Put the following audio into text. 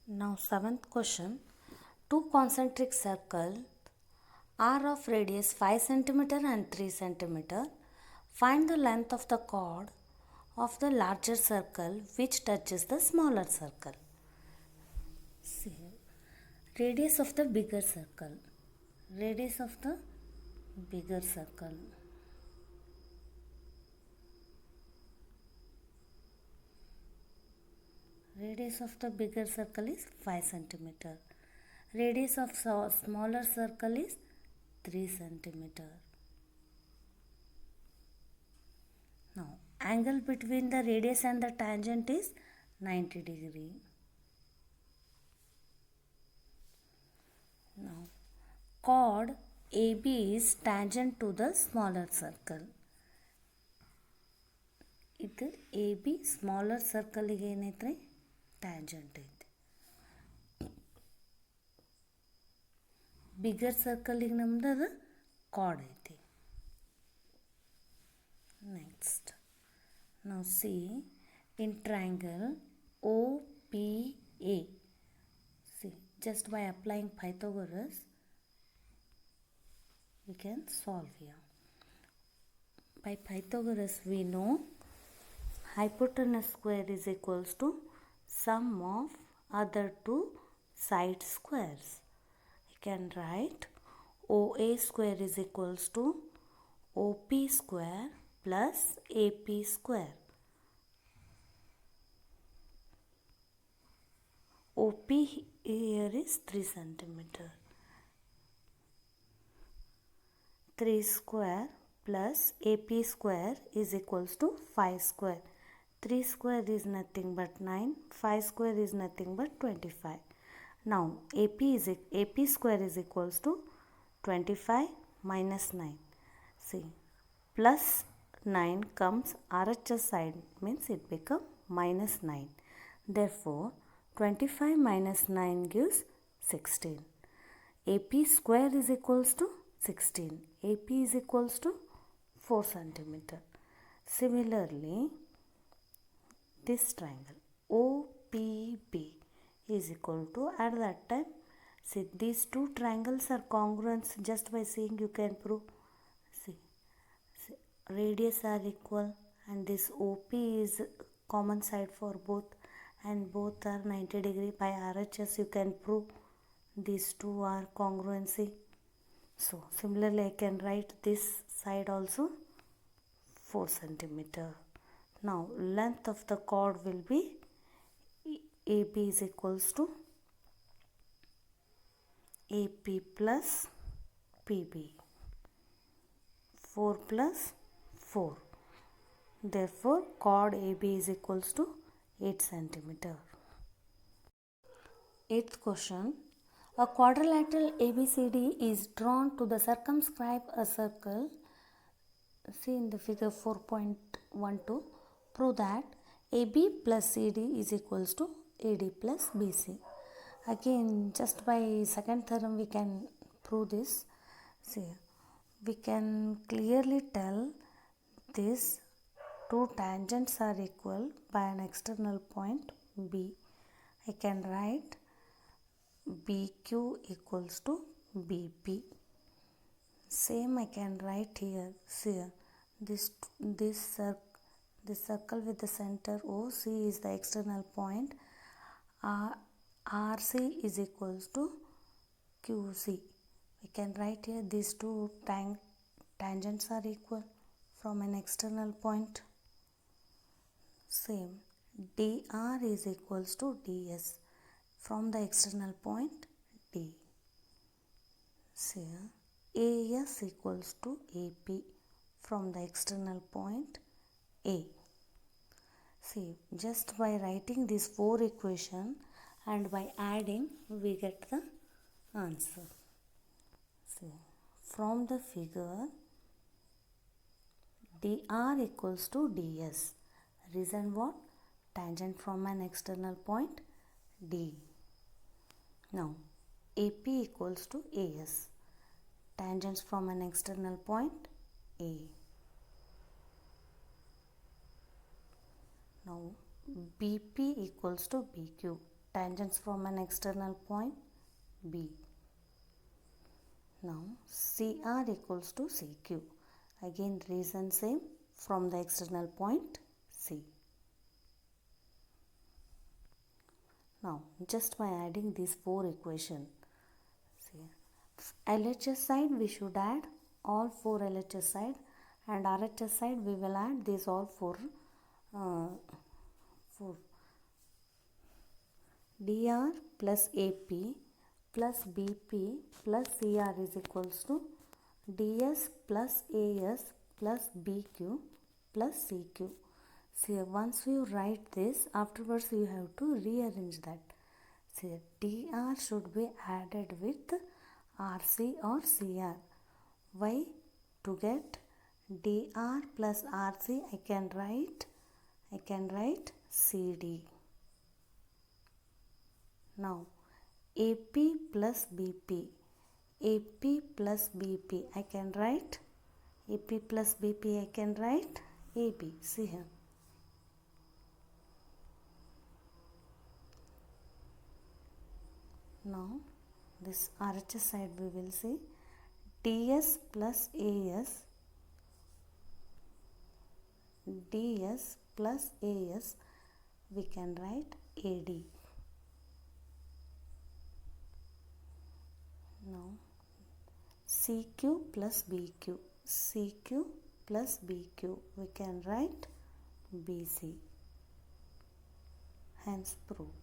Now seventh question. Two concentric circles are of radius 5 cm and 3 cm. Find the length of the chord of the larger circle which touches the smaller circle. See, radius of the bigger circle. Radius of the bigger circle. Radius of the bigger circle is 5 cm. Radius of smaller circle is 3 cm. Now, angle between the radius and the tangent is 90 degree. Now, chord AB is tangent to the smaller circle. ಇದು A B smaller ಸರ್ಕಲಿಗೆ ಏನೈತ್ರಿ tangent ಐತಿ. Bigger ಸರ್ಕಲಿಗೆ ನಮ್ದು ಅದು card ಐತಿ. Next ನಾವು C in triangle O P A. C just by applying Pythagoras we can solve here. By Pythagoras we know hypotenuse square is equals to sum of other two side squares. You can write OA square is equals to OP square plus AP square. OP here is 3 centimeter. 3 square plus AP square is equals to 5 square. 3 square is nothing but 9. 5 square is nothing but 25. Now AP square is equals to 25 minus 9. See, plus 9 comes RHS side means it become minus 9. Therefore, 25 minus 9 gives 16. AP square is equals to 16. AP is equals to 4 centimeter. Similarly, this triangle OPB is equal to, at that time, see these two triangles are congruent just by seeing you can prove. See, radius are equal and this OP is common side for both and both are 90 degree. By RHS you can prove these two are congruency. So similarly I can write this side also 4 centimeter. Now length of the chord will be AB is equals to AP plus PB. 4 plus 4. Therefore chord AB is equals to 8 centimeter. Eighth question. A quadrilateral ABCD is drawn to the circumscribe a circle. See in the figure 4.12. Prove that AB plus CD is equals to AD plus BC. Again, just by second theorem we can prove this. See, we can clearly tell these two tangents are equal by an external point B. I can write BQ equals to BP. Same I can write here. See, this circle with the center OC is the external point. RC is equals to QC. We can write here these two tangents are equal from an external point. Same, DR is equals to DS from the external point D. See, AS equals to AP from the external point A. See, just by writing these four equations and by adding we get the answer. See, from the figure DR equals to DS. Reason what? Tangent from an external point D. Now AP equals to AS. Tangents from an external point A. Now BP equals to BQ. tangents from an external point B. Now CR equals to CQ. Again reason same, from the external point C. Now just by adding these four equations, LHS side we should add all four LHS side, and RHS side we will add these all four. DR plus AP plus BP plus CR is equals to DS plus AS plus BQ plus CQ. See, once you write this, afterwards you have to rearrange that. See, DR should be added with RC or CR. Why? To get DR plus RC, I can write CD. Now AP plus BP, AP plus BP, I can write AP plus BP, I can write AB. See here. Now this RHS side we will see DS plus AS, DS plus AS, we can write AD. Now CQ plus BQ, CQ plus BQ, we can write BC. Hence proved.